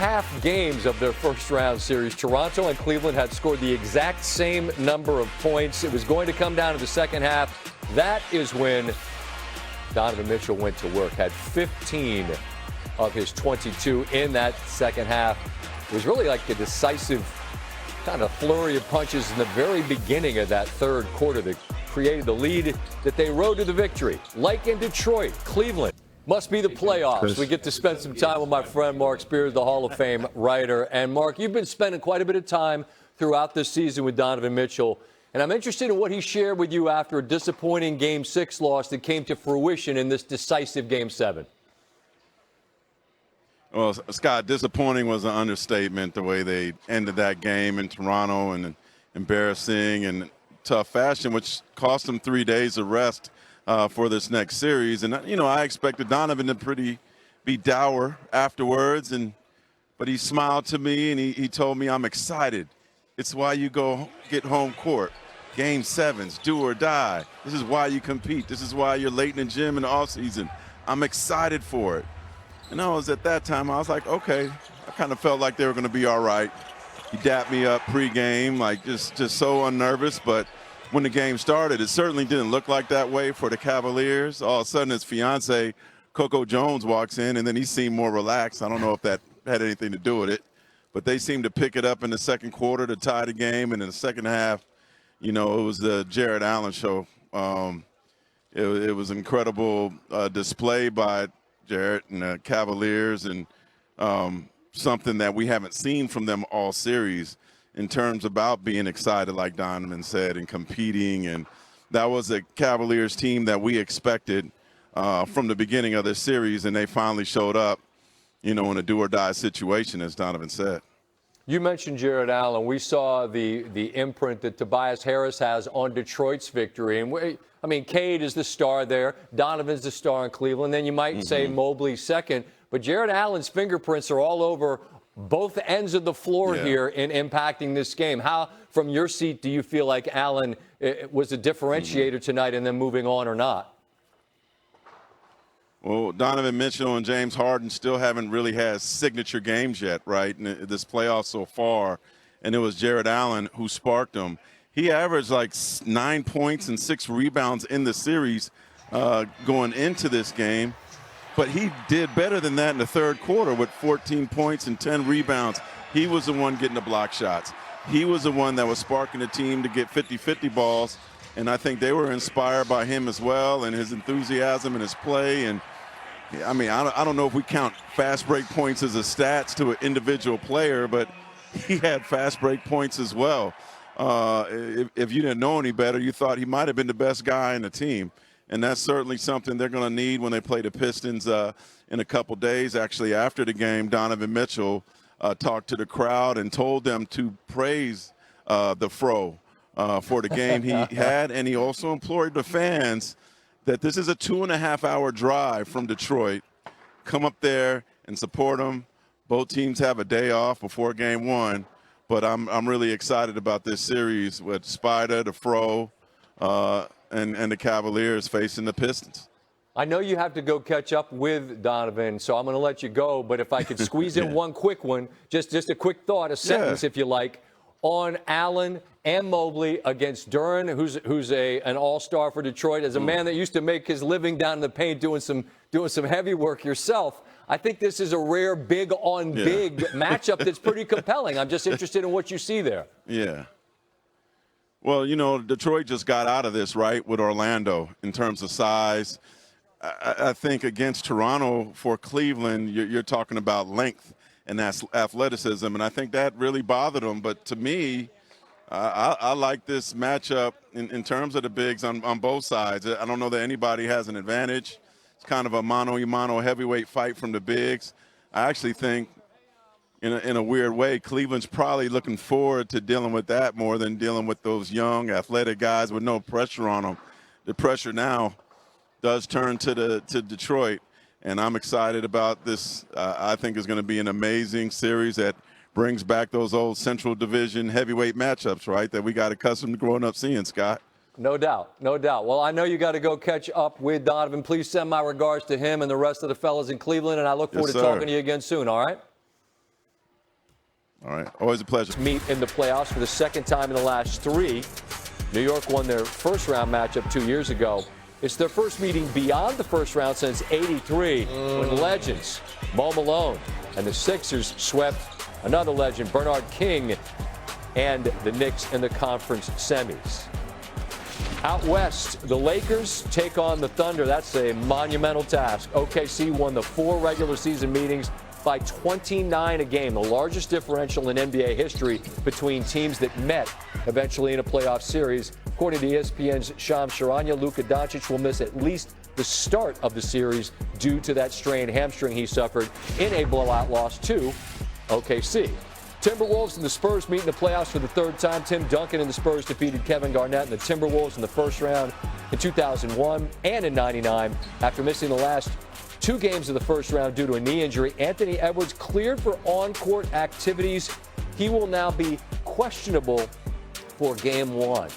half games of their first-round series, Toronto and Cleveland had scored the exact same number of points. It was going to come down to the second half. That is when Donovan Mitchell went to work, had 15 of his 22 in that second half. It was really like a decisive kind of flurry of punches in the very beginning of that third quarter that created the lead that they rode to the victory. Like in Detroit, Cleveland. Must be the playoffs. We get to spend some time with my friend Marc Spears, the Hall of Fame writer. And Mark, you've been spending quite a bit of time throughout this season with Donovan Mitchell. And I'm interested in what he shared with you after a disappointing Game 6 loss that came to fruition in this decisive Game 7. Well, Scott, disappointing was an understatement, the way they ended that game in Toronto, and embarrassing and tough fashion, which cost them 3 days of rest for this next series. And, you know, I expected Donovan to be dour afterwards, but he smiled to me and he told me, I'm excited. It's why you go get home court. Game 7s, do or die. This is why you compete. This is why you're late in the gym in the offseason. I'm excited for it. And at that time, I was like, okay. I kind of felt like they were going to be all right. He dapped me up pregame, like just so unnervous. But when the game started, it certainly didn't look like that way for the Cavaliers. All of a sudden, his fiance, Coco Jones, walks in, and then he seemed more relaxed. I don't know if that had anything to do with it. But they seemed to pick it up in the second quarter to tie the game. And in the second half, you know, it was the Jared Allen show. It was an incredible display by Jared and the Cavaliers, and something that we haven't seen from them all series in terms about being excited, like Donovan said, and competing. And that was a Cavaliers team that we expected from the beginning of this series, and they finally showed up, you know, in a do-or-die situation, as Donovan said. You mentioned Jared Allen. We saw the imprint that Tobias Harris has on Detroit's victory. And Cade is the star there. Donovan's the star in Cleveland. Then you might say Mobley second. But Jared Allen's fingerprints are all over both ends of the floor here in impacting this game. How, from your seat, do you feel like Allen was a differentiator tonight and then moving on or not? Well, Donovan Mitchell and James Harden still haven't really had signature games yet, right, in this playoff so far. And it was Jared Allen who sparked them. He averaged like 9 points and 6 rebounds in the series going into this game. But he did better than that in the third quarter with 14 points and 10 rebounds. He was the one getting the block shots. He was the one that was sparking the team to get 50-50 balls. And I think they were inspired by him as well, and his enthusiasm and his play. And I don't know if we count fast break points as a stats to an individual player, but he had fast break points as well. If you didn't know any better, you thought he might have been the best guy in the team. And that's certainly something they're going to need when they play the Pistons in a couple days. Actually, after the game, Donovan Mitchell talked to the crowd and told them to praise the Fro for the game he had. And he also implored the fans that this is a 2.5-hour drive from Detroit. Come up there and support them. Both teams have a day off before Game 1. But I'm really excited about this series with Spider, the Fro, and the Cavaliers facing the Pistons. I know you have to go catch up with Donovan, so I'm going to let you go. But if I could squeeze in one quick one, just a quick thought, a sentence if you like, on Allen and Mobley against Duren, who's an all-star for Detroit. As a man that used to make his living down in the paint doing some heavy work yourself, I think this is a rare big-on-big matchup that's pretty compelling. I'm just interested in what you see there. Yeah. Well, you know, Detroit just got out of this, right, with Orlando in terms of size. I think against Toronto for Cleveland, you're talking about length and that's athleticism, and I think that really bothered them. But to me, I like this matchup in terms of the bigs on both sides. I don't know that anybody has an advantage. It's kind of a mano-a-mano heavyweight fight from the bigs. I actually think, in a weird way, Cleveland's probably looking forward to dealing with that more than dealing with those young, athletic guys with no pressure on them. The pressure now does turn to Detroit, and I'm excited about this. I think it's going to be an amazing series that brings back those old Central Division heavyweight matchups, right, that we got accustomed to growing up seeing, Scott. No doubt, no doubt. Well, I know you got to go catch up with Donovan. Please send my regards to him and the rest of the fellas in Cleveland, and I look forward to talking to you again soon, all right? All right. Always a pleasure. Meet in the playoffs for the second time in the last 3. New York won their first-round matchup 2 years ago. It's their first meeting beyond the first round since '83, when legends Mo Malone and the Sixers swept another legend, Bernard King, and the Knicks in the conference semis. Out west, the Lakers take on the Thunder. That's a monumental task. OKC won the 4 regular season meetings by 29 a game, the largest differential in NBA history between teams that met eventually in a playoff series. According to ESPN's Shams Charania, Luka Doncic will miss at least the start of the series due to that strained hamstring he suffered in a blowout loss to OKC. Timberwolves and the Spurs meet in the playoffs for the 3rd time. Tim Duncan and the Spurs defeated Kevin Garnett and the Timberwolves in the first round in 2001 and in '99 after missing the last 2 games of the first round due to a knee injury. Anthony Edwards cleared for on-court activities. He will now be questionable for Game 1.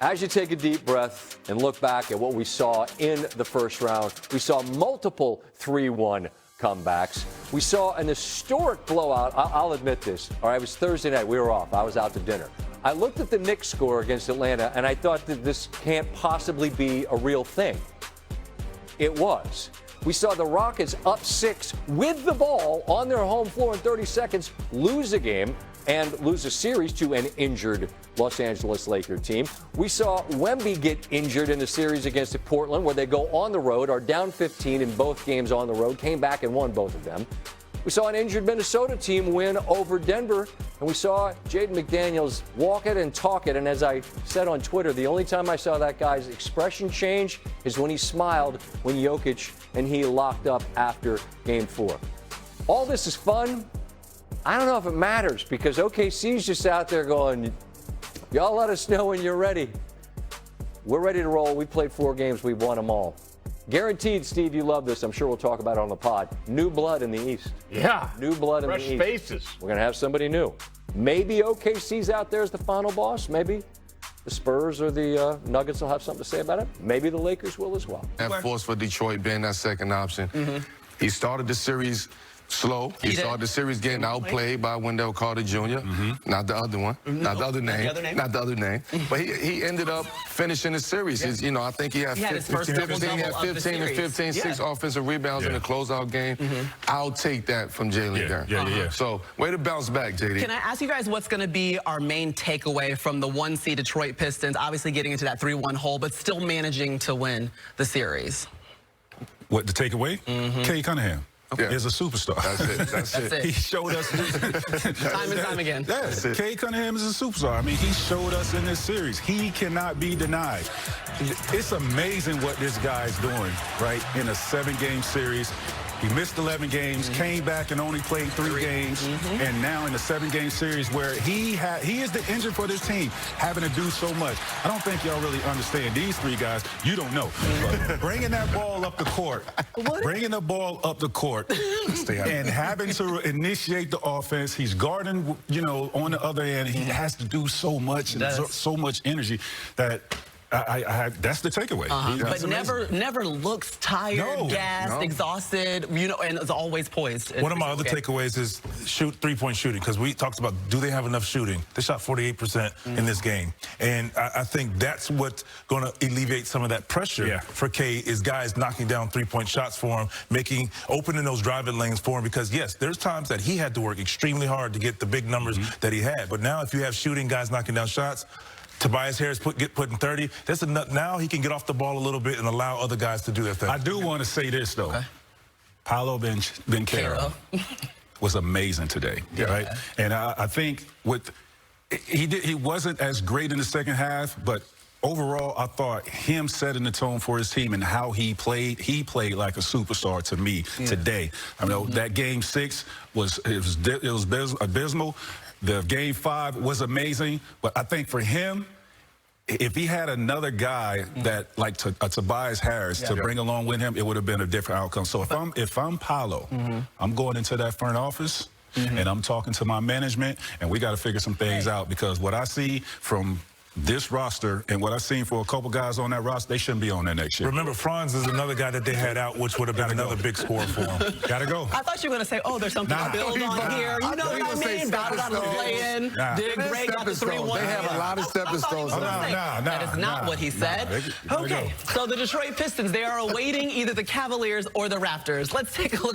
As you take a deep breath and look back at what we saw in the first round, we saw multiple 3-1 comebacks. We saw an historic blowout. I'll admit this. All right, it was Thursday night. We were off. I was out to dinner. I looked at the Knicks score against Atlanta, and I thought that this can't possibly be a real thing. It was. We saw the Rockets up 6 with the ball on their home floor in 30 seconds, lose a game and lose a series to an injured Los Angeles Lakers team. We saw Wemby get injured in the series against Portland, where they go on the road, are down 15 in both games on the road, came back and won both of them. We saw an injured Minnesota team win over Denver, and we saw Jaden McDaniels walk it and talk it. And as I said on Twitter, the only time I saw that guy's expression change is when he smiled when Jokic and he locked up after Game 4. All this is fun. I don't know if it matters because OKC's just out there going, y'all let us know when you're ready. We're ready to roll. We played 4 games. We've won them all. Guaranteed, Steve, you love this. I'm sure we'll talk about it on the pod. New blood in the East. Yeah. New blood in the East. Fresh faces. We're going to have somebody new. Maybe OKC's out there as the final boss. Maybe the Spurs or the Nuggets will have something to say about it. Maybe the Lakers will as well. That force for Detroit being that second option. He started the series slow. He started the series getting outplayed by Wendell Carter Jr. Not the other one. Not the other name. Not the other name. But he ended up finishing the series. His, you know, I think he had 15 and 15, 6 offensive rebounds in the closeout game. I'll take that from Jalen Green. So way to bounce back, JD. Can I ask you guys what's going to be our main takeaway from the 1-seed Detroit Pistons, obviously getting into that 3-1 hole, but still managing to win the series? What the takeaway? Cade Cunningham. Is a superstar. That's it. He showed us time and time again. Yes, Cade Cunningham is a superstar. I mean, he showed us in this series. He cannot be denied. It's amazing what this guy's doing, right, in a 7-game series. He missed 11 games, came back and only played 3 games, and now in the 7-game series where he is the engine for this team, having to do so much. I don't think y'all really understand. These 3 guys, you don't know. But bringing that ball up the court, and having to initiate the offense, he's guarding, you know, on the other end. He has to do so much and so much energy that that's the takeaway. But never looks tired, gassed, exhausted, you know, and is always poised. One of my other takeaways is 3-point shooting, because we talked about, do they have enough shooting? They shot 48% in this game. And I think that's what's going to alleviate some of that pressure for Cade, is guys knocking down 3-point shots for him, opening those driving lanes for him, because, yes, there's times that he had to work extremely hard to get the big numbers that he had. But now if you have shooting, guys knocking down shots, Tobias Harris get put in 30. That's enough. Now he can get off the ball a little bit and allow other guys to do their thing. I do want to say this, though. Paolo Banchero was amazing today, right? And I think he wasn't as great in the second half, but overall, I thought him setting the tone for his team and how he played like a superstar to me today. I know that Game 6 was abysmal. The Game 5 was amazing, but I think for him, if he had another guy that like Tobias Harris to bring along with him, it would have been a different outcome. So if I'm Paolo, I'm going into that front office and I'm talking to my management, and we got to figure some things out, because what I see from this roster and what I've seen for a couple guys on that roster, they shouldn't be on there next year. Remember, Franz is another guy that they had out, which would have been another big score for him. Gotta go. I thought you were going to say, oh, there's something to build on here. You know what I mean? Battle got the play-in. Gray got the 3-1. They have a lot of stepping stones. That is not what he said. Okay, so the Detroit Pistons, they are awaiting either the Cavaliers or the Raptors. Let's take a look